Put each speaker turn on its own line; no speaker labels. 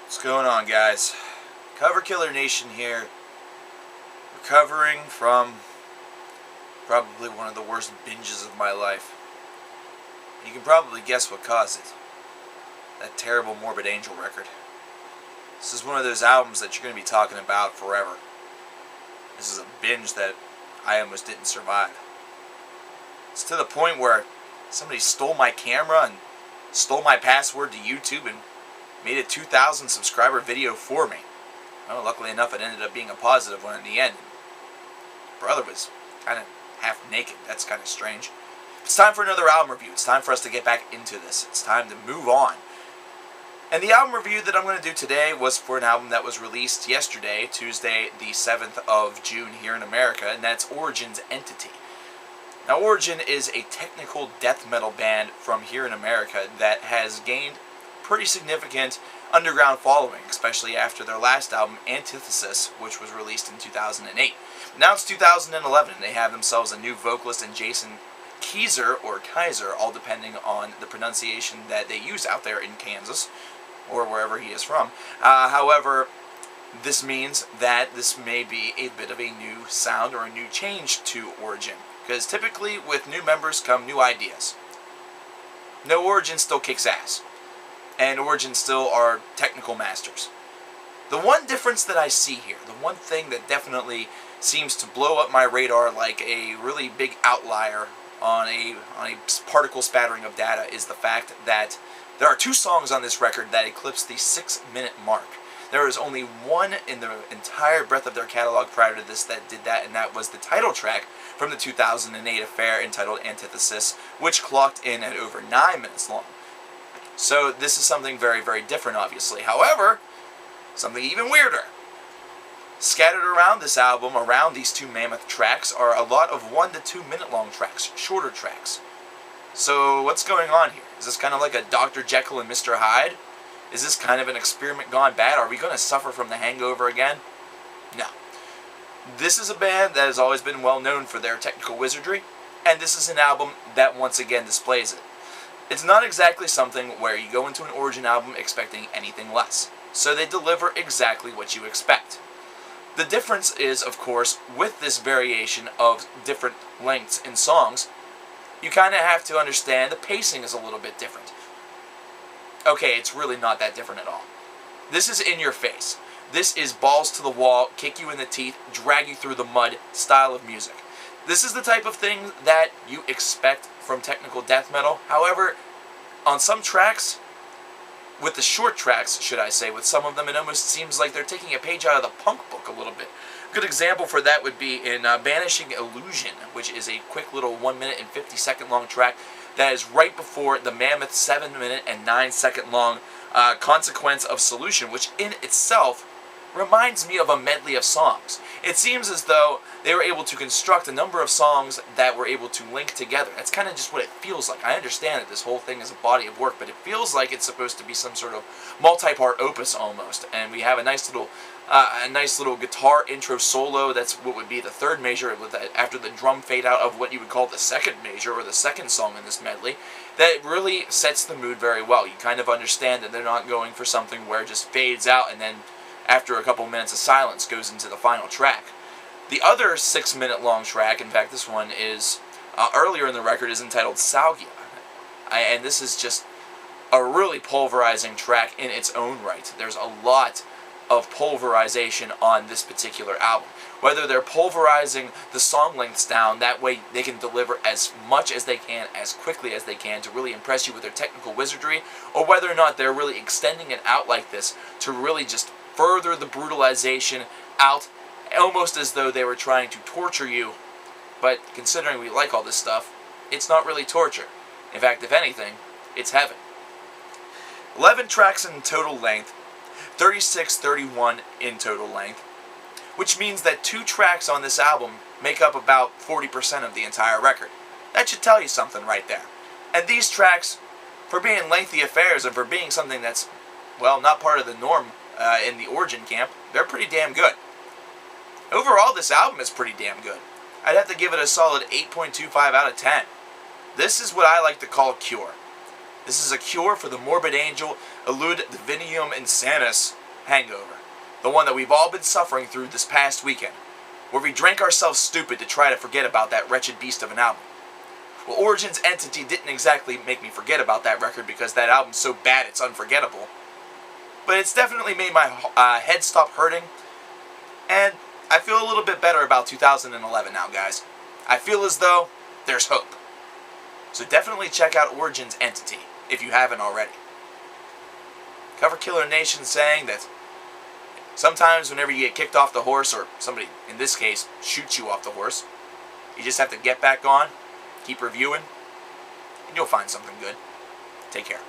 What's going on, guys? Coverkillernation here, recovering from probably one of the worst binges of my life. You can probably guess what caused it. That terrible Morbid Angel record. This is one of those albums that you're going to be talking about forever. This is a binge that I almost didn't survive. It's to the point where somebody stole my camera and stole my password to YouTube and made a 2,000 subscriber video for me. Well, luckily enough, it ended up being a positive one in the end. Brother was kind of half naked. That's kind of strange. It's time for another album review. It's time for us to get back into this. It's time to move on. And the album review that I'm going to do today was for an album that was released yesterday, Tuesday the 7th of June here in America, and that's Origin's Entity. Now, Origin is a technical death metal band from here in America that has gained pretty significant underground following, especially after their last album, Antithesis, which was released in 2008. Now it's 2011, and they have themselves a new vocalist in Jason Keyser, or Kaiser, all depending on the pronunciation that they use out there in Kansas, or wherever he is from. However, this means that this may be a bit of a new sound or a new change to Origin, because typically with new members come new ideas. No, Origin still kicks ass, and Origin still are technical masters. The one difference that I see here, the one thing that definitely seems to blow up my radar like a really big outlier on a particle spattering of data, is the fact that there are two songs on this record that eclipse the 6-minute mark. There is only one in the entire breadth of their catalog prior to this that did that, and that was the title track from the 2008 affair entitled Antithesis, which clocked in at over 9 minutes long. So this is something very, very different, obviously. However, something even weirder. Scattered around this album, around these two mammoth tracks, are a lot of 1 to 2 minute long tracks, shorter tracks. So what's going on here? Is this kind of like a Dr. Jekyll and Mr. Hyde? Is this kind of an experiment gone bad? Are we going to suffer from the hangover again? No. This is a band that has always been well known for their technical wizardry, and this is an album that once again displays it. It's not exactly something where you go into an Origin album expecting anything less, so they deliver exactly what you expect. The difference is, of course, with this variation of different lengths in songs, you kind of have to understand the pacing is a little bit different. Okay, it's really not that different at all. This is in your face. This is balls to the wall, kick you in the teeth, drag you through the mud style of music. This is the type of thing that you expect from technical death metal. However, on some tracks, with the short tracks, should I say, with some of them, it almost seems like they're taking a page out of the punk book a little bit. A good example for that would be in Banishing Illusion, which is a quick little 1 minute and 50-second long track that is right before the mammoth 7 minute and 9 second long Consequence of Solution, which in itself reminds me of a medley of songs. It seems as though they were able to construct a number of songs that were able to link together. That's kind of just what it feels like. I understand that this whole thing is a body of work, but it feels like it's supposed to be some sort of multi-part opus almost. And we have a nice little guitar intro solo. That's what would be the third measure after the drum fade out of what you would call the second measure, or the second song in this medley. That really sets the mood very well. You kind of understand that they're not going for something where it just fades out and then after a couple minutes of silence goes into the final track. The other 6 minute long track, in fact this one is earlier in the record, is entitled Salgia. And this is just a really pulverizing track in its own right. There's a lot of pulverization on this particular album. Whether they're pulverizing the song lengths down, that way they can deliver as much as they can, as quickly as they can, to really impress you with their technical wizardry, or whether or not they're really extending it out like this to really just further the brutalization out, almost as though they were trying to torture you. But considering we like all this stuff, it's not really torture. In fact, if anything, it's heaven. 11 tracks in total length, 36-31 in total length, which means that 2 tracks on this album make up about 40% of the entire record. That should tell you something right there. And these tracks, for being lengthy affairs and for being something that's, well, not part of the norm in the Origin camp, they're pretty damn good. Overall, this album is pretty damn good. I'd have to give it a solid 8.25 out of 10. This is what I like to call Cure. This is a cure for the morbid angel, elude divinium insanus hangover. The one that we've all been suffering through this past weekend, where we drank ourselves stupid to try to forget about that wretched beast of an album. Well, Origin's Entity didn't exactly make me forget about that record because that album's so bad it's unforgettable. But it's definitely made my head stop hurting, and I feel a little bit better about 2011 now, guys. I feel as though there's hope. So definitely check out Origin's Entity if you haven't already. Cover Killer Nation saying that sometimes whenever you get kicked off the horse, or somebody, in this case, shoots you off the horse, you just have to get back on, keep reviewing, and you'll find something good. Take care.